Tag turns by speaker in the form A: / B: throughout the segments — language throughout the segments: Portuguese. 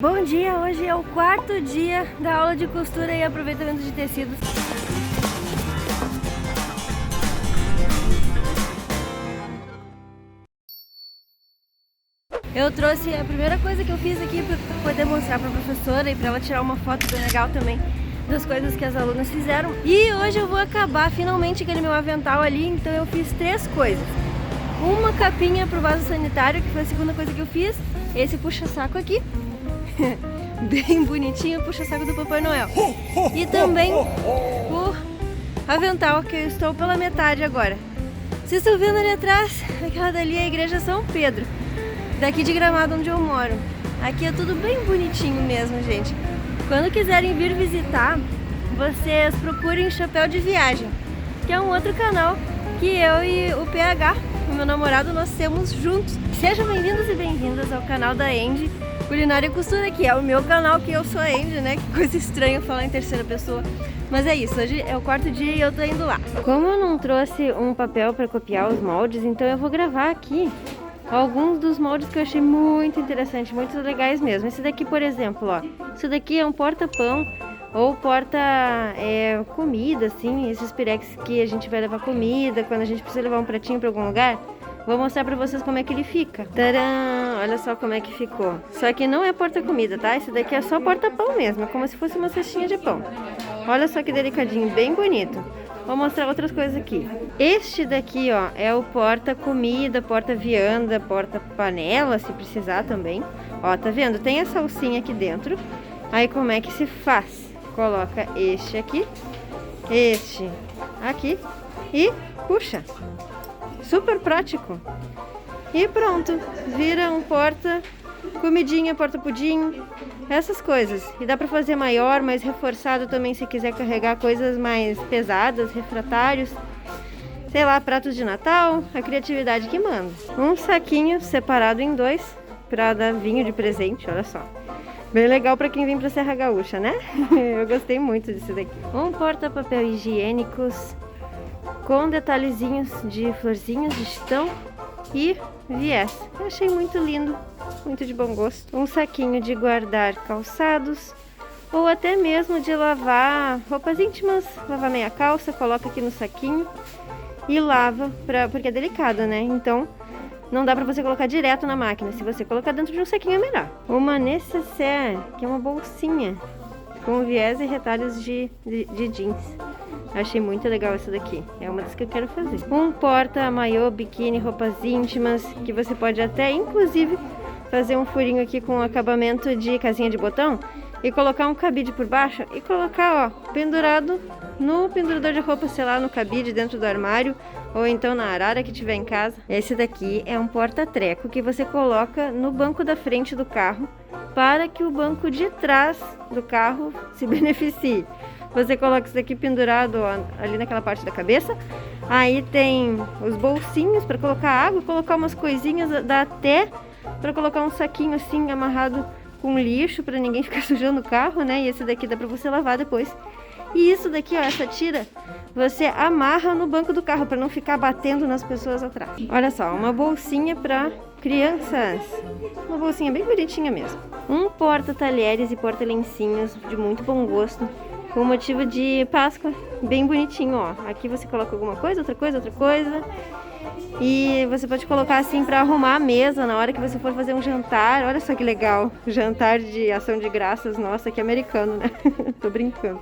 A: Bom dia, hoje é o quarto dia da aula de costura e aproveitamento de tecidos. Eu trouxe a primeira coisa que eu fiz aqui para poder mostrar para a professora e para ela tirar uma foto bem legal também das coisas que as alunas fizeram. E hoje eu vou acabar finalmente aquele meu avental ali, então eu fiz três coisas. Uma capinha para o vaso sanitário, que foi a segunda coisa que eu fiz. Esse puxa-saco aqui. Bem bonitinho, puxa-saco do Papai Noel. E também o avental, que eu estou pela metade agora. Vocês estão vendo ali atrás? Aquela dali é a Igreja São Pedro, daqui de Gramado, onde eu moro. Aqui é tudo bem bonitinho mesmo, gente. Quando quiserem vir visitar, vocês procurem Chapéu de Viagem, que é um outro canal que eu e o PH, o meu namorado, nós temos juntos. Sejam bem-vindos e bem-vindas ao canal da Andy Culinária e Costura, que é o meu canal, que eu sou a Andy, né? Que coisa estranha falar em terceira pessoa. Mas é isso, hoje é o quarto dia e eu tô indo lá. Como eu não trouxe um papel para copiar os moldes, então eu vou gravar aqui alguns dos moldes que eu achei muito interessante, muito legais mesmo. Esse daqui, por exemplo, ó. Isso daqui é um porta-pão ou porta comida, assim. Esses pirex que a gente vai levar comida, quando a gente precisa levar um pratinho para algum lugar. Vou mostrar pra vocês como é que ele fica. Tcharam! Olha só como é que ficou. Só que não é porta-comida, tá? Esse daqui é só porta-pão mesmo. É como se fosse uma cestinha de pão. Olha só que delicadinho, bem bonito. Vou mostrar outras coisas aqui. Este daqui, ó, é o porta-comida, porta-vianda, porta-panela, se precisar também. Ó, tá vendo? Tem essa alcinha aqui dentro. Aí como é que se faz? Coloca este aqui e puxa. Super prático. E pronto, vira um porta comidinha, porta pudim, essas coisas. E dá pra fazer maior, mais reforçado também, se quiser carregar coisas mais pesadas, refratários, sei lá, pratos de Natal, a criatividade que manda. Um saquinho separado em dois pra dar vinho de presente, olha só. Bem legal pra quem vem pra Serra Gaúcha, né? Eu gostei muito disso daqui. Um porta-papel higiênicos com detalhezinhos de florzinhas de chitão e viés. Eu achei muito lindo, muito de bom gosto. Um saquinho de guardar calçados ou até mesmo de lavar roupas íntimas, lavar meia calça, coloca aqui no saquinho e lava, porque é delicado, né? Então não dá pra você colocar direto na máquina. Se você colocar dentro de um saquinho é melhor. Uma nécessaire, que é uma bolsinha com viés e retalhos de jeans. Achei muito legal essa daqui. É uma das que eu quero fazer. Um porta-maiô, biquíni, roupas íntimas, que você pode até, inclusive, fazer um furinho aqui com acabamento de casinha de botão e colocar um cabide por baixo e colocar, ó, pendurado no pendurador de roupa, sei lá, no cabide dentro do armário ou então na arara que tiver em casa. Esse daqui é um porta-treco que você coloca no banco da frente do carro para que o banco de trás do carro se beneficie. Você coloca isso aqui pendurado, ó, ali naquela parte da cabeça. Aí tem os bolsinhos para colocar água, colocar umas coisinhas, dá até para colocar um saquinho assim amarrado com lixo para ninguém ficar sujando o carro, né? E esse daqui dá para você lavar depois. E isso daqui, ó, essa tira, você amarra no banco do carro para não ficar batendo nas pessoas atrás. Olha só, uma bolsinha para crianças. Uma bolsinha bem bonitinha mesmo. Um porta-talheres e porta-lencinhos de muito bom gosto, com motivo de Páscoa, bem bonitinho, ó. Aqui você coloca alguma coisa, outra coisa. E você pode colocar assim pra arrumar a mesa na hora que você for fazer um jantar. Olha só que legal, jantar de ação de graças, nossa, que americano, né? Tô brincando.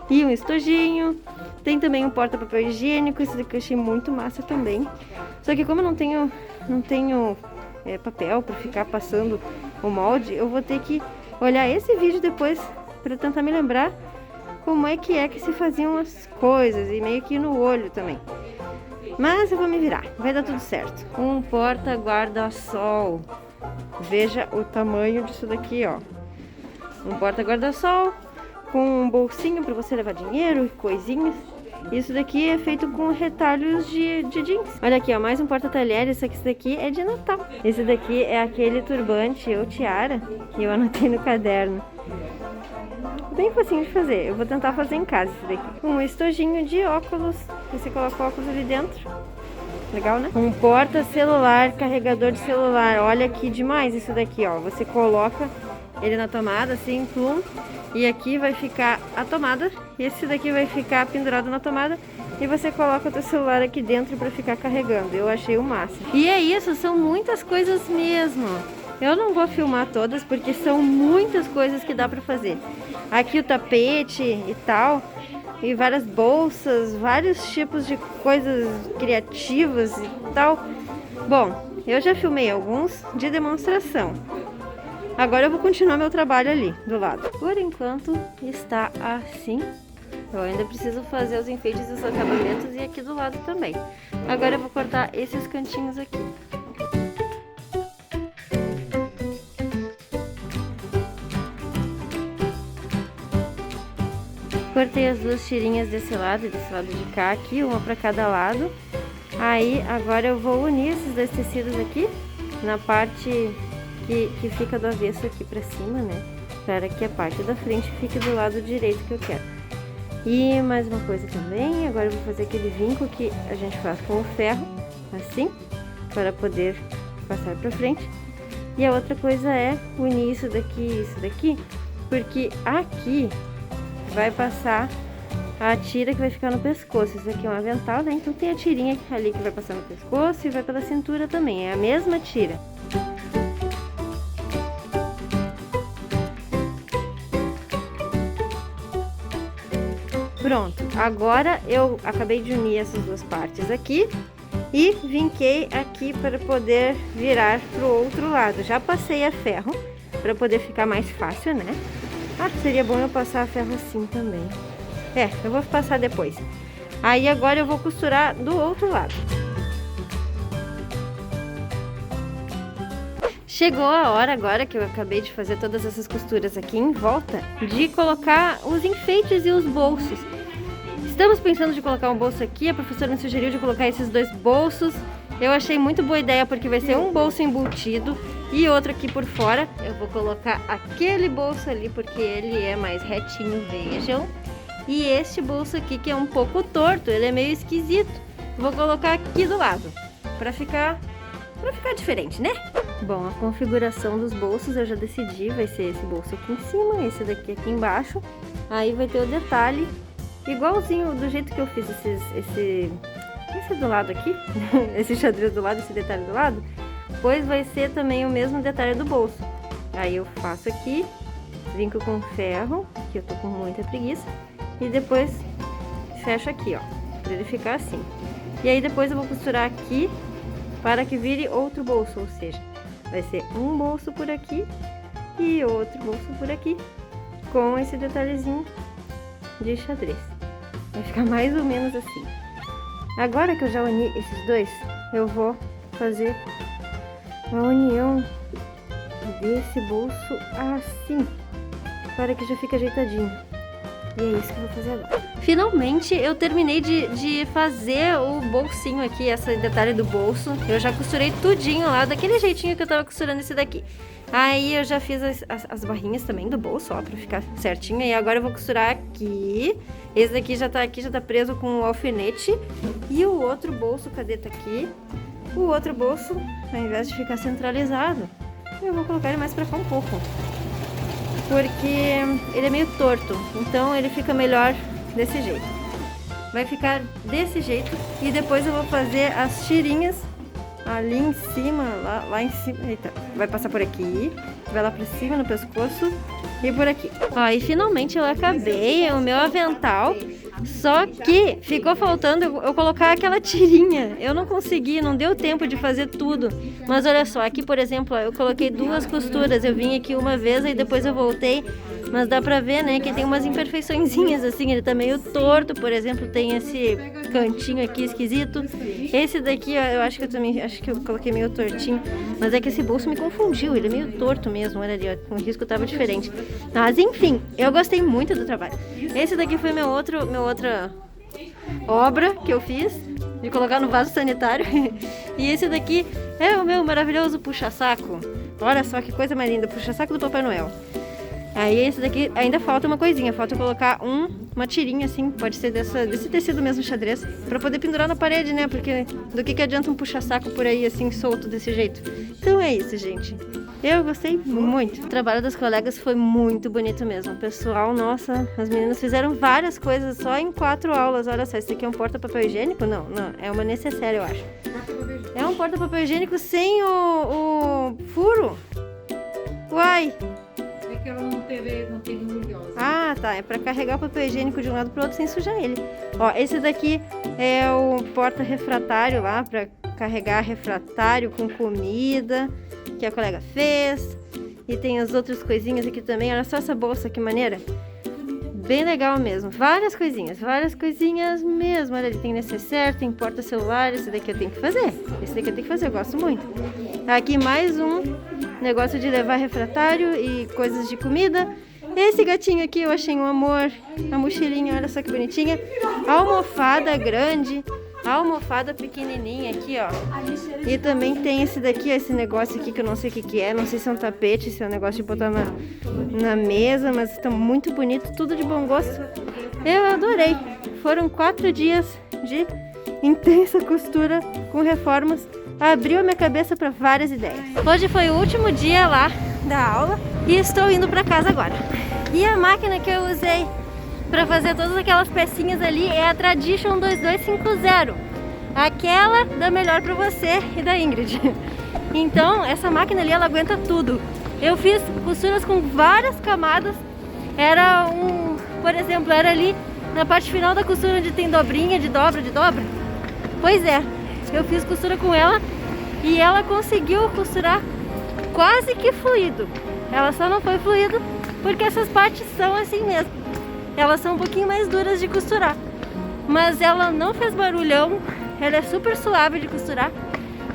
A: E um estojinho. Tem também um porta-papel higiênico, esse daqui eu achei muito massa também. Só que como eu não tenho papel pra ficar passando o molde, eu vou ter que olhar esse vídeo depois pra tentar me lembrar como é que se faziam as coisas e meio que no olho também. Mas eu vou me virar, vai dar tudo certo. Um porta-guarda-sol. Veja o tamanho disso daqui, ó. Um porta-guarda-sol com um bolsinho para você levar dinheiro e coisinhas. Isso daqui é feito com retalhos de jeans. Olha aqui, ó, mais um porta-talheres, só que esse daqui é de Natal. Esse daqui é aquele turbante ou tiara que eu anotei no caderno. Bem facinho de fazer, eu vou tentar fazer em casa esse daqui. Um estojinho de óculos, você coloca o óculos ali dentro. Legal, né? Um porta-celular, carregador de celular. Olha que demais isso daqui, ó. Você coloca ele na tomada, assim, plum. E aqui vai ficar a tomada. E esse daqui vai ficar pendurado na tomada. E você coloca o teu celular aqui dentro para ficar carregando. Eu achei o máximo. E é isso, são muitas coisas mesmo. Eu não vou filmar todas porque são muitas coisas que dá para fazer. Aqui o tapete e tal. E várias bolsas, vários tipos de coisas criativas e tal. Bom, eu já filmei alguns de demonstração. Agora eu vou continuar meu trabalho ali, do lado. Por enquanto está assim. Eu ainda preciso fazer os enfeites e os acabamentos e aqui do lado também. Agora eu vou cortar esses cantinhos aqui. Cortei as duas tirinhas desse lado e desse lado de cá aqui, uma para cada lado. Aí agora eu vou unir esses dois tecidos aqui na parte que fica do avesso aqui pra cima, né? Para que a parte da frente fique do lado direito que eu quero. E mais uma coisa também, agora eu vou fazer aquele vinco que a gente faz com o ferro, assim, para poder passar pra frente. E a outra coisa é unir isso daqui, porque aqui vai passar a tira que vai ficar no pescoço. Isso aqui é um avental, né? Então tem a tirinha ali que vai passar no pescoço e vai pela cintura também, é a mesma tira. Pronto, agora eu acabei de unir essas duas partes aqui e vinquei aqui para poder virar para o outro lado. Já passei a ferro para poder ficar mais fácil, né? Ah, seria bom eu passar a ferro assim também. É, eu vou passar depois. Aí agora eu vou costurar do outro lado. Chegou a hora agora que eu acabei de fazer todas essas costuras aqui em volta de colocar os enfeites e os bolsos. Estamos pensando de colocar um bolso aqui, a professora me sugeriu de colocar esses dois bolsos. Eu achei muito boa ideia porque vai ser um bolso embutido e outro aqui por fora. Eu vou colocar aquele bolso ali porque ele é mais retinho, vejam. E este bolso aqui que é um pouco torto, ele é meio esquisito. Vou colocar aqui do lado para ficar diferente, né? Bom, a configuração dos bolsos eu já decidi, vai ser esse bolso aqui em cima, esse daqui aqui embaixo. Aí vai ter o detalhe, igualzinho do jeito que eu fiz esse do lado aqui, esse xadrez do lado, esse detalhe do lado, pois vai ser também o mesmo detalhe do bolso. Aí eu faço aqui, vinco com ferro, que eu tô com muita preguiça, e depois fecho aqui, ó, pra ele ficar assim. E aí depois eu vou costurar aqui para que vire outro bolso, ou seja, vai ser um bolso por aqui e outro bolso por aqui, com esse detalhezinho de xadrez. Vai ficar mais ou menos assim. Agora que eu já uni esses dois, eu vou fazer a união desse bolso assim, para que já fique ajeitadinho. E é isso que eu vou fazer agora. Finalmente eu terminei de fazer o bolsinho aqui, esse detalhe do bolso. Eu já costurei tudinho lá, daquele jeitinho que eu tava costurando esse daqui. Aí eu já fiz as barrinhas também do bolso, ó, pra ficar certinho. E agora eu vou costurar aqui. Esse daqui já tá preso com o alfinete. E o outro bolso, cadê? Tá aqui. O outro bolso, ao invés de ficar centralizado, eu vou colocar ele mais pra cá um pouco. Porque ele é meio torto, então ele fica melhor desse jeito. Vai ficar desse jeito e depois eu vou fazer as tirinhas ali em cima, lá em cima. Eita, vai passar por aqui, vai lá pra cima no pescoço e por aqui. Ó, e finalmente eu acabei o meu avental, só que ficou faltando eu colocar aquela tirinha. Eu não consegui, não deu tempo de fazer tudo. Mas olha só, aqui por exemplo, ó, eu coloquei duas costuras. Eu vim aqui uma vez e depois eu voltei. Mas dá pra ver, né, que tem umas imperfeiçõezinhas assim. Ele tá meio torto, por exemplo, tem esse cantinho aqui esquisito. Esse daqui, ó, eu acho que eu coloquei meio tortinho. Mas é que esse bolso me confundiu, ele é meio torto mesmo. Olha ali, ó, o risco tava diferente. Mas enfim, eu gostei muito do trabalho. Esse daqui foi minha outra obra que eu fiz, de colocar no vaso sanitário. E esse daqui é o meu maravilhoso puxa-saco. Olha só que coisa mais linda, puxa-saco do Papai Noel. Aí esse daqui ainda falta uma coisinha, falta colocar uma tirinha assim, pode ser desse tecido mesmo xadrez, pra poder pendurar na parede, né? Porque do que adianta um puxa-saco por aí assim solto desse jeito? Então é isso, gente. Eu gostei muito. O trabalho das colegas foi muito bonito mesmo. O pessoal, nossa, as meninas fizeram várias coisas só em 4 aulas. Olha só, isso aqui é um porta-papel higiênico? Não, é uma necessaire, eu acho. É um porta-papel higiênico sem o furo. Uai!
B: É que ela não tem orgulhosa.
A: Ah, tá. É pra carregar o papel higiênico de um lado pro outro sem sujar ele. Ó, esse daqui é o porta-refratário lá, pra carregar refratário com comida, que a colega fez. E tem as outras coisinhas aqui também. Olha só essa bolsa, que maneira. Bem legal mesmo. Várias coisinhas mesmo. Olha, ele tem necessaire, tem porta-celular. Esse daqui eu tenho que fazer. Eu gosto muito. Aqui mais um negócio de levar refratário e coisas de comida. Esse gatinho aqui eu achei um amor. A mochilinha, olha só que bonitinha. A almofada grande. A almofada pequenininha aqui, ó. E também tem esse daqui, esse negócio aqui que eu não sei o que é. Não sei se é um tapete, se é um negócio de botar na mesa, mas tá muito bonito, tudo de bom gosto. Eu adorei. Foram 4 dias de intensa costura com reformas. Abriu a minha cabeça para várias ideias. Hoje foi o último dia lá da aula e estou indo para casa agora. E a máquina que eu usei para fazer todas aquelas pecinhas ali é a Tradition 2250. Aquela da Melhor Pra Você e da Ingrid. Então, essa máquina ali, ela aguenta tudo. Eu fiz costuras com várias camadas. Por exemplo, era ali na parte final da costura onde tem dobrinha, de dobra. Pois é, eu fiz costura com ela e ela conseguiu costurar quase que fluido. Ela só não foi fluido porque essas partes são assim mesmo. Elas são um pouquinho mais duras de costurar, mas ela não fez barulhão, ela é super suave de costurar.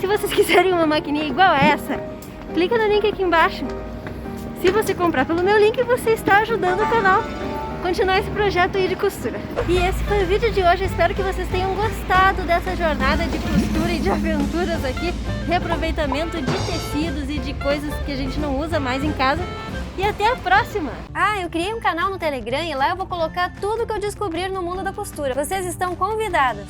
A: Se vocês quiserem uma maquininha igual a essa, clica no link aqui embaixo. Se você comprar pelo meu link, você está ajudando o canal a continuar esse projeto aí de costura. E esse foi o vídeo de hoje, eu espero que vocês tenham gostado dessa jornada de costura e de aventuras aqui, reaproveitamento de tecidos e de coisas que a gente não usa mais em casa. E até a próxima!
C: Ah, eu criei um canal no Telegram e lá eu vou colocar tudo que eu descobrir no mundo da costura. Vocês estão convidadas!